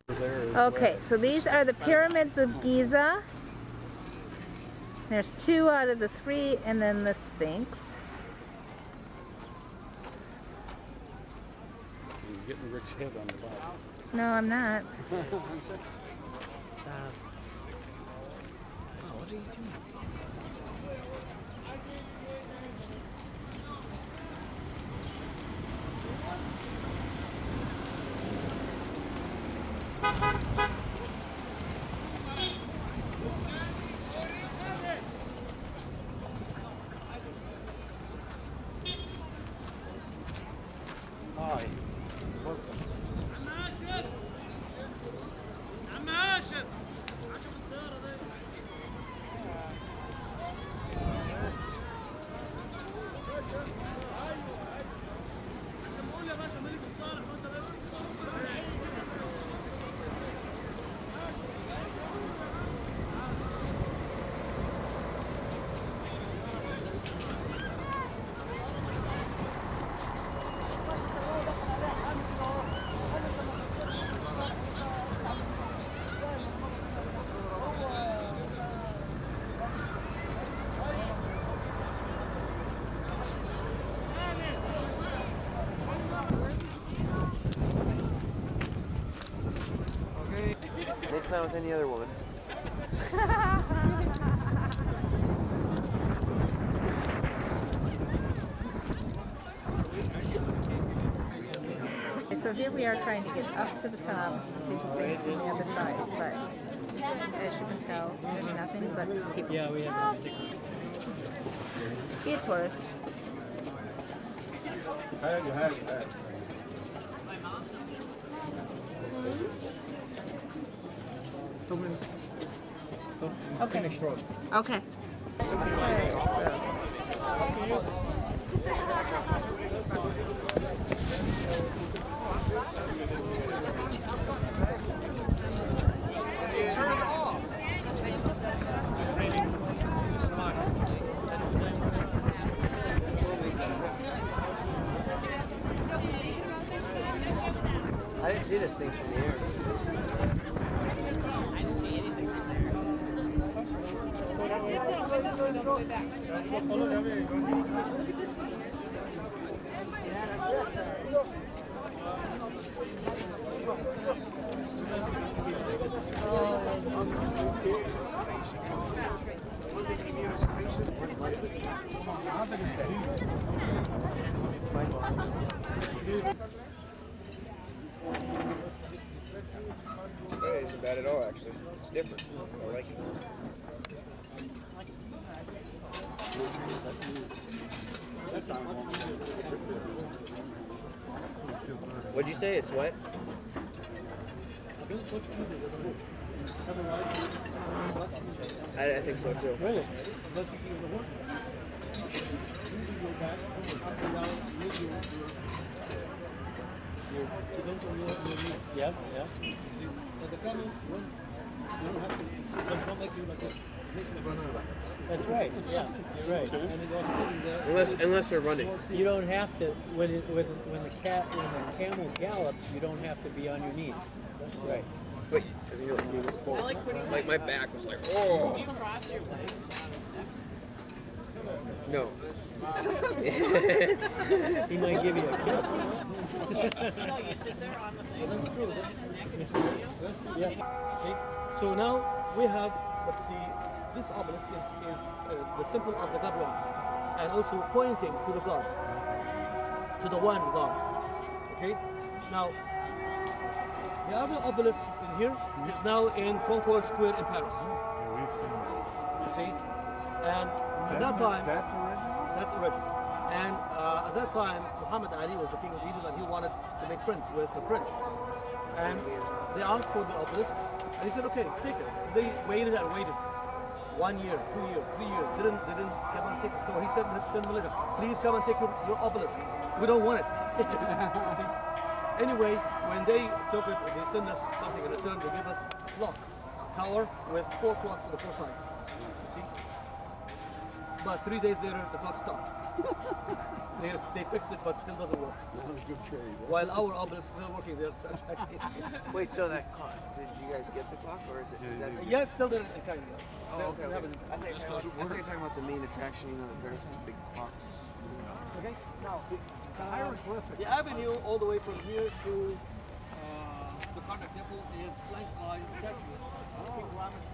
Okay, so these are the pyramids of Giza. There's 2 out of the 3, and then the Sphinx. You're getting Rick's head on the bottom. No, I'm not. Oh, what are you doing? Hi. Make fun with any other woman. So here we are trying to get up to the top to see the Sphinx from the other side, but as you can tell, there's nothing but people. Yeah, we have the stickers. Be a tourist. Okay. Finish road. Okay. Okay, I didn't see this thing from the air. It isn't bad at all, actually. It's different. I like it. What'd you say? It's what? I think so too. Really? Yeah, yeah. But the camel, you don't have to, don't make you like that. That's right. Yeah, you're right. And they're sitting there. Unless they're running. You don't have to when the camel gallops. You don't have to be on your knees. That's right. But like my back was like, oh. Do you cross your legs? No. He might give you a kiss. No, you sit there on the thing. That's true. Yeah. See? So now we have this obelisk is the symbol of the God one, and also pointing to the God, to the one God. Okay? Now, the other obelisk in here is now in Concorde Square in Paris. You see? And at that time, that's original. And at that time, Muhammad Ali was the king of Egypt, and he wanted to make friends with the French. And they asked for the obelisk, and he said, "Okay, take it." They waited and waited. 1 year, 2 years, 3 years. They didn't come and take it. So he said, "Send them a letter. Please come and take your obelisk. We don't want it." See? Anyway, when they took it, they sent us something in return. They gave us a clock, tower with 4 clocks on the 4 sides. You see? But 3 days later, the clock stopped. They fixed it, but still doesn't work. That was a good trade. While our obelisk is still working, they're actually. Wait, so that clock, did you guys get the clock, or is that? Yeah, it's still there in kind of. Oh, okay. We okay. haven't- I think you're talking about the main attraction, you know, the very big clocks. Okay. Now, the avenue all the way from here to the Karnak Temple is flanked by statues. King Ramses.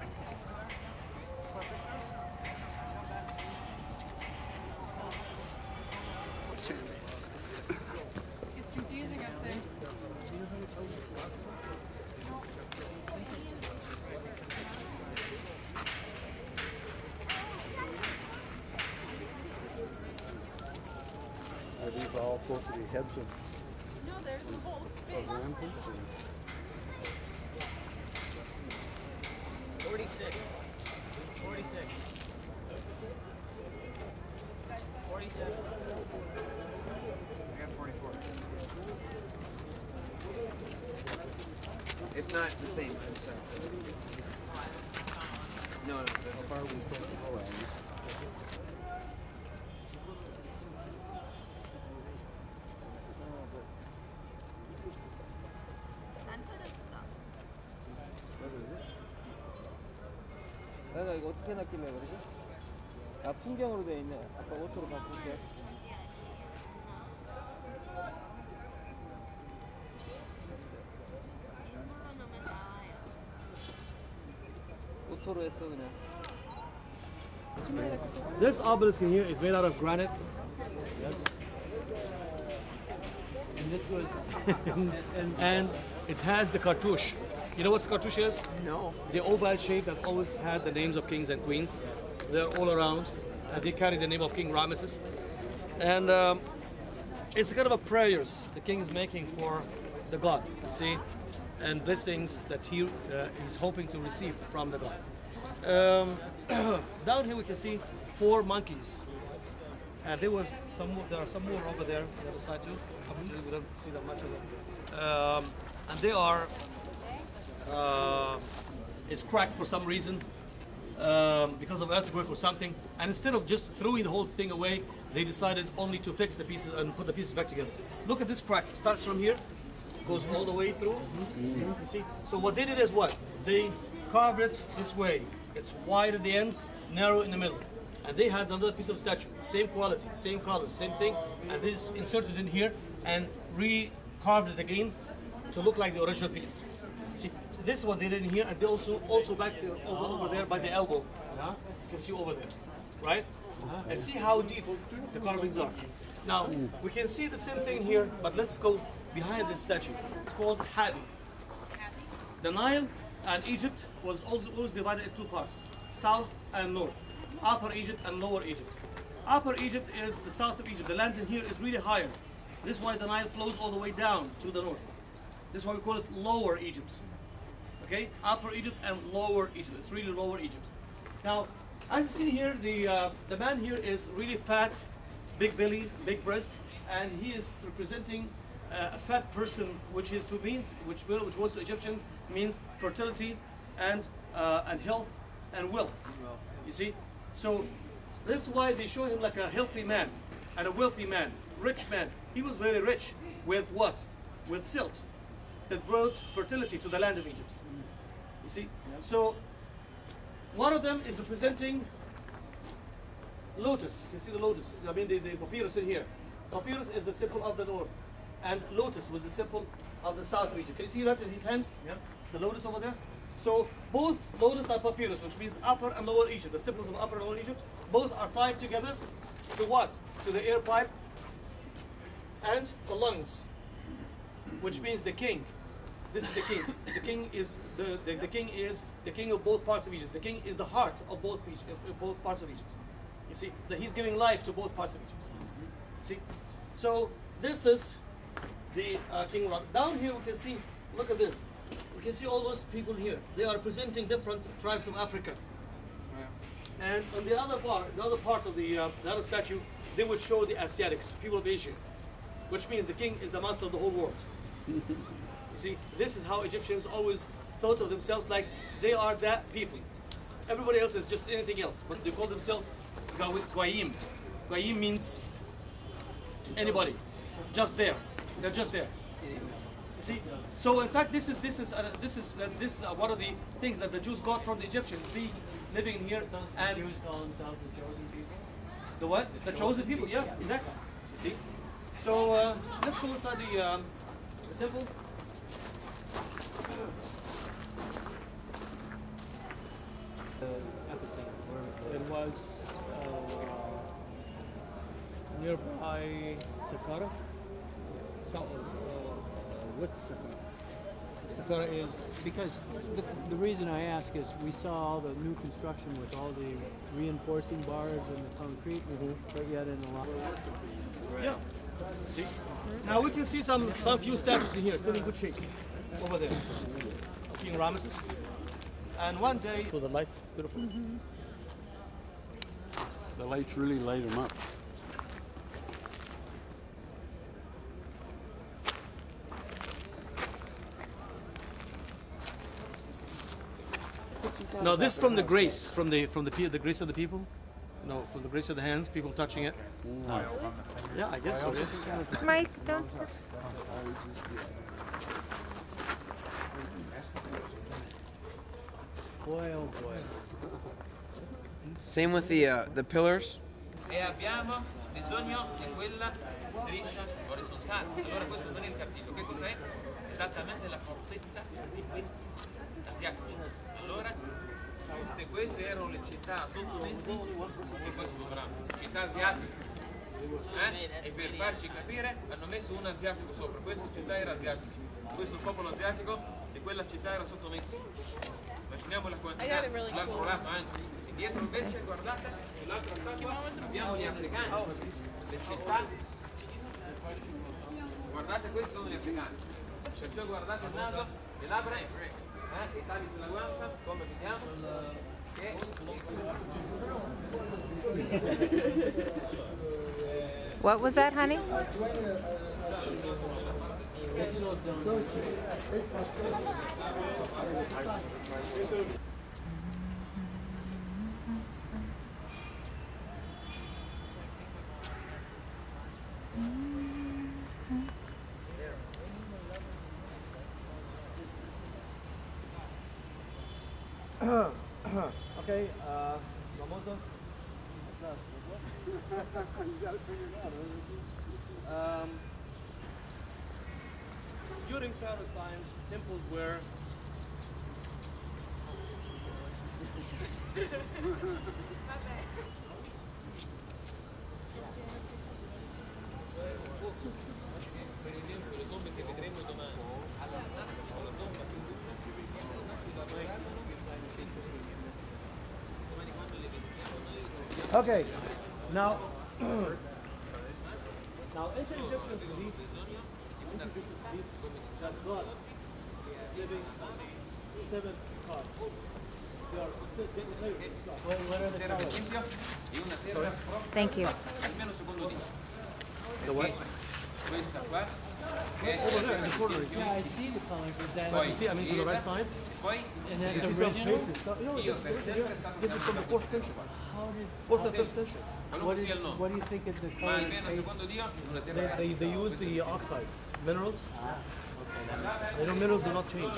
It's confusing up there. Are these all supposed to be heads of No, there's the whole space. Ramses? 46. 46. 47. I got 44. It's not the same. I'm sorry. No, no. How far are we supposed to go, Andy? 내가 이거 어떻게 놨길래 그러지? 아, 풍경으로 돼 있네. 아까 오토로 바꿀게. 오토로 했어 그냥. This obelisk in here is made out of granite. Yes. And this was And it has the cartouche. You know what cartouche is? No. The oval shape that always had the names of kings and queens. They're all around. And they carry the name of King Ramesses. And it's kind of a prayers the king is making for the god, you see, and blessings that he is hoping to receive from the god. Down here we can see 4 monkeys. And there were some more, there are some more over there on the other side too. Unfortunately, we don't see that much of them. And they are, it's cracked for some reason because of earthquake or something. And instead of just throwing the whole thing away, they decided only to fix the pieces and put the pieces back together. Look at this crack. It starts from here, goes all the way through. You see? So what they did is what? They carved it this way. It's wide at the ends, narrow in the middle. And they had another piece of statue, same quality, same color, same thing, and they just inserted in here and re-carved it again to look like the original piece. See, this is what they did in here, and they also back there, over there by the elbow. You can see over there, right? And see how deep the carvings are. Now we can see the same thing here, but let's go behind this statue. It's called Habi. The Nile and Egypt was always divided in 2 parts: south and north. Upper Egypt and Lower Egypt. Upper Egypt is the south of Egypt. The land in here is really higher. This is why the Nile flows all the way down to the north. This is why we call it Lower Egypt. Okay, Upper Egypt and Lower Egypt. It's really Lower Egypt. Now, as you see here, the man here is really fat, big belly, big breast, and he is representing a fat person, which is to mean, which was to Egyptians means fertility and health and wealth. You see. So this is why they show him like a healthy man and a wealthy man, rich man. He was very rich with what? With silt that brought fertility to the land of Egypt. You see? So one of them is representing lotus. You can see the lotus. I mean the papyrus in here. Papyrus is the symbol of the north. And lotus was the symbol of the south of Egypt. Can you see that in his hand? Yeah. The lotus over there? So both lotus and papyrus, which means Upper and Lower Egypt, the symbols of Upper and Lower Egypt, both are tied together to what? To the air pipe and the lungs, which means the king. This is the king. The king is the king is the king of both parts of Egypt. The king is the heart of both parts of Egypt. You see that he's giving life to both parts of Egypt. See, so this is the king. Down here we can see. Look at this. You can see all those people here. They are representing different tribes of Africa. And on the other part of the other statue, they would show the Asiatics, people of Asia, which means the king is the master of the whole world. You see, this is how Egyptians always thought of themselves, like they are that people. Everybody else is just anything else, but they call themselves Goyim. Goyim means anybody. Just there. They're just there. You see? So in fact, this is one of the things that the Jews got from the Egyptians, being living in here. And Jews call themselves the chosen people. the what? The chosen people. Yeah, exactly. You see? So let's go inside the temple. Epicenter. Where was It was nearby Saqqara, southwest, west of Saqqara. Saqqara is Because the reason I ask is we saw all the new construction with all the reinforcing bars and the concrete, but yet in a lot. yeah. See? Now we can see some few statues in here, still in good shape. Over there, King Ramesses. And one day, so the lights beautiful. The lights really light them up. Now this from the grace, from the grace of the people. No, from the grace of the hands, people touching it. Yeah, I guess so. Yes. Mike, don't. Boy, oh boy. Same with the pillars. E abbiamo bisogno di quella striscia orizzontale. Allora questo non è il cartiglio, che cos'è? Esattamente la fortezza di questi asiatici. Allora, tutte queste erano le città sottomesse di questo brano, città asiatiche. E per farci capire hanno messo un asiatico sopra, questa città era asiatica, questo popolo asiatico e quella città era sottomessa. Immaginiamo la quantità, l'altro lato anche. E dietro invece guardate, sull'altra statua abbiamo gli africani, le città. Guardate, questi sono gli africani. Perciò guardate il naso, le labbra, i tagli sulla guancia, come vediamo. What was that, honey? Okay, Ramosa. During Pharaoh's times, temples were Per esempio le tombe che vedremo domani, all'Alsazio, la tomba più lunga, la trovano nel 100 domani quando le vediamo noi. okay. Now, ancient Egyptians believed that God is living on the seventh star. They are layered in sky. What are the Terra colors? d'Egitto e una terra proprio Thank you. almeno secondo dito. The what? Questa qua è Over there in the corner, you see? Yeah, I see the colors. Is that Poi You see, I mean, to the right side. poi and You that's see some original? faces. So, you know, io this, per this, sempre è stato this is from the 4th century. How did 4th and 5th century. qualunque sia il nome. what do you think of the Ma color almeno face? secondo Dio una terra They use the oxides, minerals. They know minerals do not change.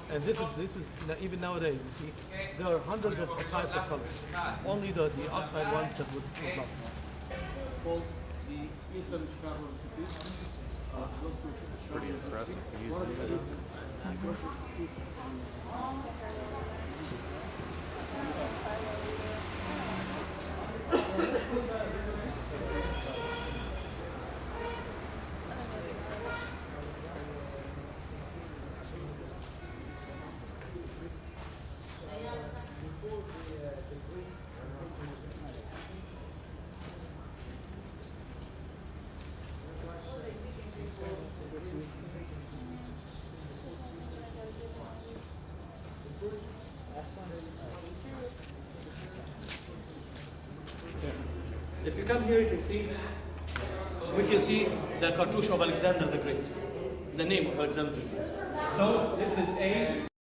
And this is even nowadays. You see, there are hundreds of types of colors. Only the oxide ones that would last. It's called the Eastern Chicago Institute. Pretty impressive. One of the institutes. If you come here, you can see, we can see the cartouche of Alexander the Great, the name of Alexander the Great. So this is A.